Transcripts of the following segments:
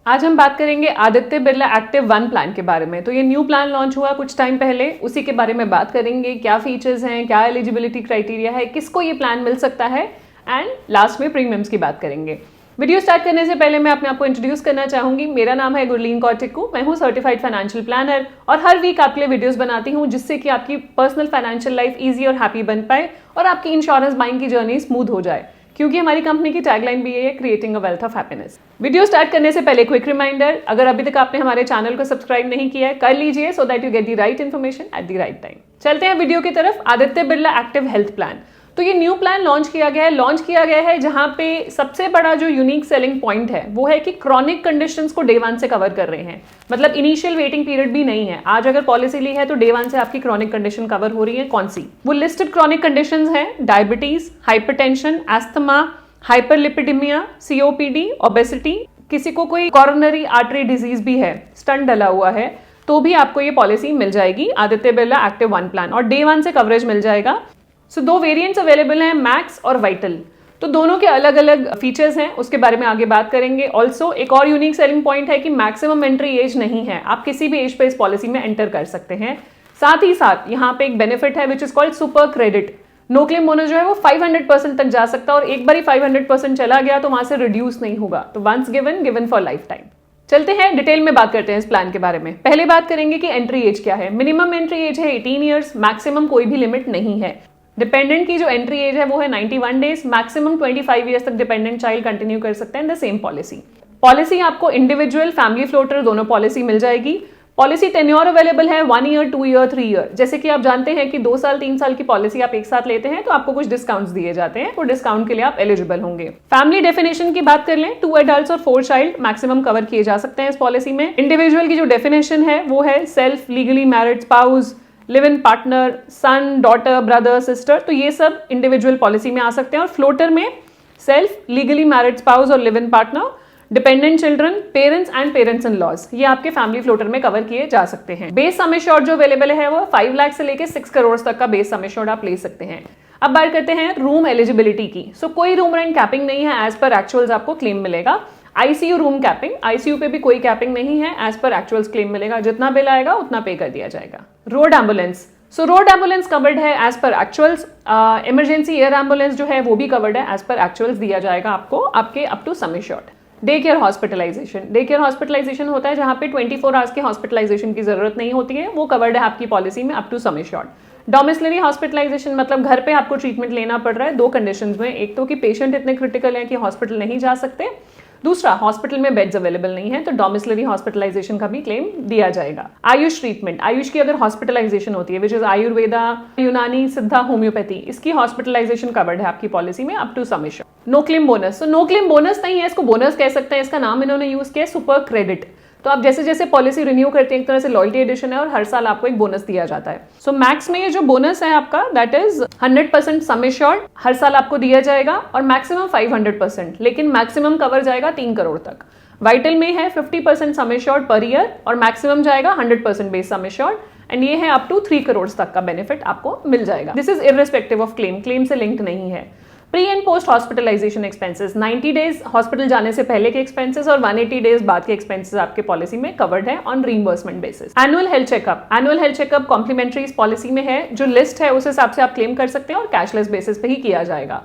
आज हम बात करेंगे आदित्य बिरला एक्टिव 1 प्लान के बारे में। तो ये न्यू प्लान लॉन्च हुआ कुछ टाइम पहले, उसी के बारे में बात करेंगे। क्या फीचर्स हैं, क्या एलिजिबिलिटी क्राइटेरिया है, किसको ये प्लान मिल सकता है, एंड लास्ट में प्रीमियम्स की बात करेंगे। वीडियो स्टार्ट करने से पहले मैं अपने आपको इंट्रोड्यूस करना चाहूंगी। मेरा नाम है गुरलीन कौर टिक्कू, मैं हूँ सर्टिफाइड फाइनेंशियल प्लानर और हर वीक आपके लिए वीडियोस बनाती हूँ जिससे कि आपकी पर्सनल फाइनेंशियल लाइफ ईजी और हैप्पी बन पाए और आपकी इंश्योरेंस बाइंग की जर्नी स्मूथ हो जाए, क्योंकि हमारी कंपनी की टैगलाइन भी है creating a wealth of happiness. Video start करने से पहले क्विक रिमाइंडर, अगर अभी तक आपने हमारे चैनल को सब्सक्राइब नहीं किया है कर लीजिए so that you get the right information at the right time. चलते हैं वीडियो की तरफ। Aditya Birla active health plan, तो ये न्यू प्लान लॉन्च किया गया है जहां पे सबसे बड़ा जो यूनिक सेलिंग पॉइंट है वो है कि क्रॉनिक कंडीशंस को डे 1 से कवर कर रहे हैं। मतलब इनिशियल वेटिंग पीरियड भी नहीं है। आज अगर पॉलिसी ली है तो डे 1 से आपकी क्रॉनिक कंडीशन कवर हो रही है। कौन सी? वो लिस्टेड क्रॉनिक कंडीशंस हैं diabetes, hypertension, asthma, hyperlipidemia, COPD, obesity, किसी को कोई कॉरोनरी आर्टरी डिजीज भी है, स्टंट डला हुआ है, तो भी आपको ये पॉलिसी मिल जाएगी आदित्य बिरला एक्टिव 1 प्लान और डे 1 से कवरेज मिल जाएगा। सो दो वेरिएंट्स अवेलेबल हैं, मैक्स और वाइटल। तो दोनों के अलग अलग फीचर्स हैं, उसके बारे में आगे बात करेंगे। ऑल्सो एक और यूनिक सेलिंग पॉइंट है कि मैक्सिमम एंट्री एज नहीं है, आप किसी भी एज पे इस पॉलिसी में एंटर कर सकते हैं। साथ ही साथ यहाँ पे एक बेनिफिट है which is called super credit. No claim bonus जो है वो 500% तक जा सकता है और एक बार ही 500% चला गया तो वहां से रिड्यूस नहीं होगा। तो once given for lifetime. चलते हैं डिटेल में बात करते हैं इस प्लान के बारे में। पहले बात करेंगे कि एंट्री एज क्या है। मिनिमम एंट्री एज है 18 ईयर्स, मैक्सिमम कोई भी लिमिट नहीं है। डिपेंडेंट की जो एंट्री एज है वो है 91 डेज, मैक्सिमम 25 ईयर्स तक डिपेंडेंट चाइल्ड कंटिन्यू कर सकते हैं इन द सेम पॉलिसी आपको इंडिविजुअल, फैमिली फ्लोटर दोनों पॉलिसी मिल जाएगी। पॉलिसी टेन्योर अवेलेबल है 1 ईयर, 2 ईयर, 3 ईयर। जैसे कि आप जानते हैं कि 2 साल 3 साल की पॉलिसी आप एक साथ लेते हैं तो आपको कुछ डिस्काउंट्स दिए जाते हैं, वो डिस्काउंट के लिए आप एलिजिबल होंगे। फैमिली डेफिनेशन की बात कर लें, 2 एडल्ट्स और 4 चाइल्ड मैक्सिमम कवर किए जा सकते हैं इस पॉलिसी में। इंडिविजुअल की जो डेफिनेशन है वो है self legally married spouse, live in partner, son, daughter, brother, sister, तो ये सब इंडिविजुअल पॉलिसी में आ सकते हैं। और फ्लोटर में सेल्फ लीगली मैरिड स्पाउस और live in partner, dependent children, parents and parents in laws, ये आपके फैमिली फ्लोटर में कवर किए जा सकते हैं। बेस सम एश्योर्ड जो अवेलेबल है वो 5 लाख से लेके 6 करोड़ तक का बेस सम एश्योर्ड आप ले सकते हैं। अब बात करते हैं रूम एलिजिबिलिटी की। सो कोई रूम रेंट कैपिंग नहीं है, एज पर एक्चुअल्स आपको क्लेम मिलेगा। आईसीयू रूम कैपिंग, आईसीयू पे भी कोई कैपिंग नहीं है, एज पर एक्चुअल्स क्लेम मिलेगा। जितना बिल आएगा उतना पे कर दिया जाएगा। Road ambulance, so road ambulance covered है as per actuals. Emergency air ambulance जो है वो भी कवर्ड है, एज पर एक्चुअल्स दिया जाएगा आपको आपके up to sum assured. Day care hospitalization होता है जहां पे 24 आवर्स के हॉस्पिटलाइजेशन की जरूरत नहीं होती है, वो कवर्ड है आपकी पॉलिसी में up to sum assured. Domiciliary hospitalisation मतलब घर पे आपको ट्रीटमेंट लेना पड़ रहा है 2 कंडीशंस में, एक तो कि पेशेंट इतने क्रिटिकल है कि हॉस्पिटल नहीं जा सकते, दूसरा हॉस्पिटल में बेड्स अवेलेबल नहीं है, तो डोमिसिलरी हॉस्पिटलाइजेशन का भी क्लेम दिया जाएगा। आयुष ट्रीटमेंट, आयुष की अगर हॉस्पिटलाइजेशन होती है विच इज आयुर्वेदा, यूनानी, सिद्धा, होम्योपैथी, इसकी हॉस्पिटलाइजेशन कवर्ड है आपकी पॉलिसी में up to sum assured. No claim bonus, so no claim bonus नहीं है, इसको बोनस कह सकते हैं, इसका नाम इन्होंने यूज किया सुपर क्रेडिट। तो आप जैसे जैसे पॉलिसी रिन्यू करते हैं एक तरह से लॉयल्टी एडिशन है और हर साल आपको एक बोनस दिया जाता है। सो मैक्स में ये जो बोनस है आपका दैट इज 100% सम एश्योर्ड, हर साल आपको दिया जाएगा और मैक्सिमम 500%, लेकिन मैक्सिमम कवर जाएगा 3 करोड़ तक। वाइटल में है 50% सम एश्योर्ड पर ईयर और मैक्सिमम जाएगा 100% बेस सम एश्योर्ड, एंड ये है अप टू 3 करोड़ तक का बेनिफिट आपको मिल जाएगा। This is irrespective of claim से लिंक्ड नहीं है। Pre and post hospitalization expenses, 90 days hospital जाने से पहले के एक्सपेंसेस और 180 डेज बाद के एक्सपेंसेस आपके पॉलिसी में कवर्ड है on reimbursement basis. Annual health checkup complimentary इस पॉलिसी में है, जो लिस्ट है उस हिसाब से आप क्लेम कर सकते हैं और कैशलेस बेसिस पे ही किया जाएगा।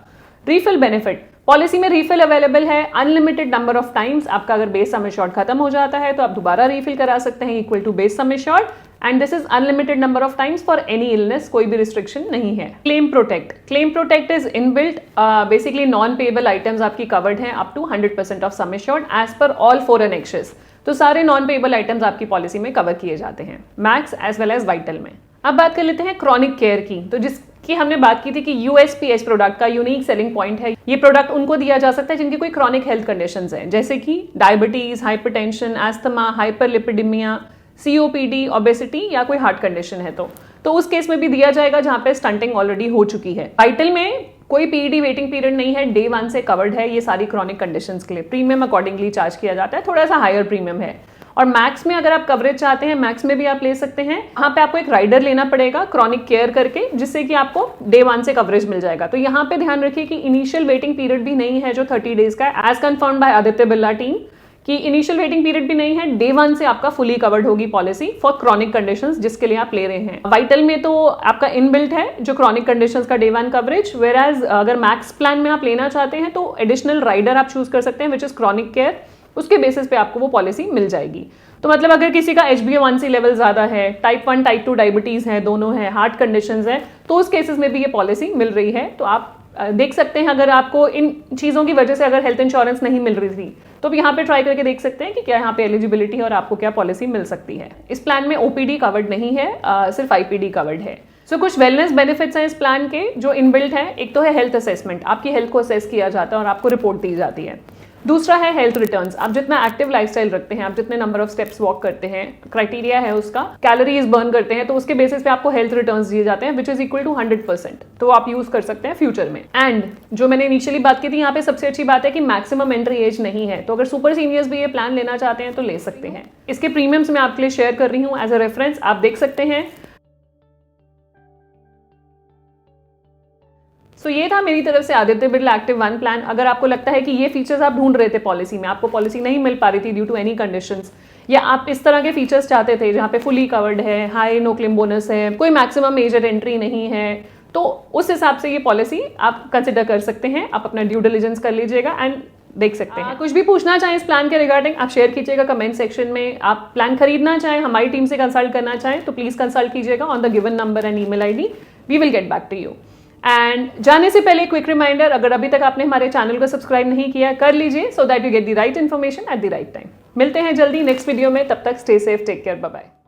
रीफिल बेनिफिट, पॉलिसी में रीफिल अवेलेबल है अनलिमिटेड नंबर ऑफ टाइम्स। आपका अगर बेस सम एश्योर्ड खत्म हो जाता है तो आप दोबारा रीफिल करा सकते हैं equal to base sum assured, and this is unlimited number of times for any illness, कोई भी रिस्ट्रिक्शन नहीं है। Claim protect is inbuilt, basically non payable items आपकी कवर्ड हैं up to 100% of sum assured as per all 4 annexes. तो सारे non payable items आपकी policy में कवर किए जाते हैं max as well as vital में। अब बात कर लेते हैं क्रॉनिक केयर की। तो जिसकी हमने बात की थी कि यूएसपीएस प्रोडक्ट का यूनिक सेलिंग पॉइंट है, ये प्रोडक्ट उनको दिया जा सकता है जिनकी कोई क्रॉनिक हेल्थ कंडीशंस हैं, जैसे कि diabetes, hypertension, asthma, hyperlipidemia, COPD, obesity या कोई हार्ट कंडीशन है तो उस केस में भी दिया जाएगा जहां पे स्टंटिंग ऑलरेडी हो चुकी है। वाइटल में कोई पीईडी वेटिंग पीरियड नहीं है, डे 1 से कवर्ड है ये सारी क्रॉनिक कंडीशंस के लिए। प्रीमियम अकॉर्डिंगली चार्ज किया जाता है, थोड़ा सा हायर प्रीमियम है। और मैक्स में अगर आप कवरेज चाहते हैं, मैक्स में भी आप ले सकते हैं। यहाँ पे आपको एक राइडर लेना पड़ेगा क्रॉनिक केयर करके, जिससे कि आपको डे 1 से कवरेज मिल जाएगा। तो यहाँ पे ध्यान रखिए कि इनिशियल वेटिंग पीरियड भी नहीं है जो 30 डेज का है, as confirmed by Aditya Birla team, कि इनिशियल वेटिंग पीरियड भी नहीं है, डे 1 से आपका फुली कवर्ड होगी पॉलिसी फॉर क्रॉनिक कंडीशंस जिसके लिए आप ले रहे हैं। वाइटल में तो आपका इनबिल्ट है जो क्रॉनिक कंडीशंस का डे 1 कवरेज, वेयर एज अगर मैक्स प्लान में आप लेना चाहते हैं तो एडिशनल राइडर आप चूज कर सकते हैं विच इज क्रॉनिक केयर, उसके बेसिस पे आपको वो पॉलिसी मिल जाएगी। तो मतलब अगर किसी का HbA1c लेवल ज्यादा है, टाइप 1 टाइप 2 डायबिटीज है, दोनों है, हार्ट कंडीशंस है, तो उस केसेस में भी ये पॉलिसी मिल रही है। तो आप देख सकते हैं अगर आपको इन चीज़ों की वजह से अगर हेल्थ इंश्योरेंस नहीं मिल रही थी तो यहाँ पे ट्राई करके देख सकते हैं कि क्या यहाँ पे एलिजिबिलिटी है और आपको क्या पॉलिसी मिल सकती है। इस प्लान में OPD कवर्ड नहीं है, सिर्फ IPD कवर्ड है। सो कुछ वेलनेस बेनिफिट्स हैं इस प्लान के जो इनबिल्ट हैं। एक तो है हेल्थ असेसमेंट, आपकी हेल्थ को असेस किया जाता है और आपको रिपोर्ट दी जाती है। दूसरा है हेल्थ रिटर्न्स, आप जितना एक्टिव लाइफस्टाइल रखते हैं, आप जितने नंबर ऑफ स्टेप्स वॉक करते हैं, क्राइटेरिया है उसका, कैलोरीज बर्न करते हैं, तो उसके बेसिस पे आपको हेल्थ रिटर्न्स दिए जाते हैं विच इज इक्वल टू 100%, तो आप यूज कर सकते हैं फ्यूचर में। एंड जो मैंने इनिशियली बात की थी, यहाँ पे सबसे अच्छी बात है कि मैक्सिमम एंट्री एज नहीं है, तो अगर सुपर सीनियर्स भी ये प्लान लेना चाहते हैं तो ले सकते हैं। इसके प्रीमियम्स मैं आपके लिए शेयर कर रही हूँ एज अ रेफरेंस, आप देख सकते हैं। सो ये था मेरी तरफ से आदित्य बिरला एक्टिव 1 प्लान। अगर आपको लगता है कि ये फीचर्स आप ढूंढ रहे थे पॉलिसी में, आपको पॉलिसी नहीं मिल पा रही थी ड्यू टू एनी कंडीशंस, या आप इस तरह के फीचर्स चाहते थे जहाँ पे फुली कवर्ड है, हाई नो क्लेम बोनस है, कोई मैक्सिमम मेजर एंट्री नहीं है, तो उस हिसाब से ये पॉलिसी आप कंसिडर कर सकते हैं। आप अपना ड्यू डिलिजेंस कर लीजिएगा एंड देख सकते हैं। कुछ भी पूछना चाहें इस प्लान के रिगार्डिंग आप शेयर कीजिएगा कमेंट सेक्शन में। आप प्लान खरीदना चाहें, हमारी टीम से कंसल्ट करना चाहें तो प्लीज कंसल्ट कीजिएगा on the given number and email ID, we will get back to you. And जाने से पहले क्विक रिमाइंडर, अगर अभी तक आपने हमारे चैनल को सब्सक्राइब नहीं किया कर लीजिए so that you get the right information at the right time. मिलते हैं जल्दी नेक्स्ट वीडियो में, तब तक stay safe, take care, bye bye.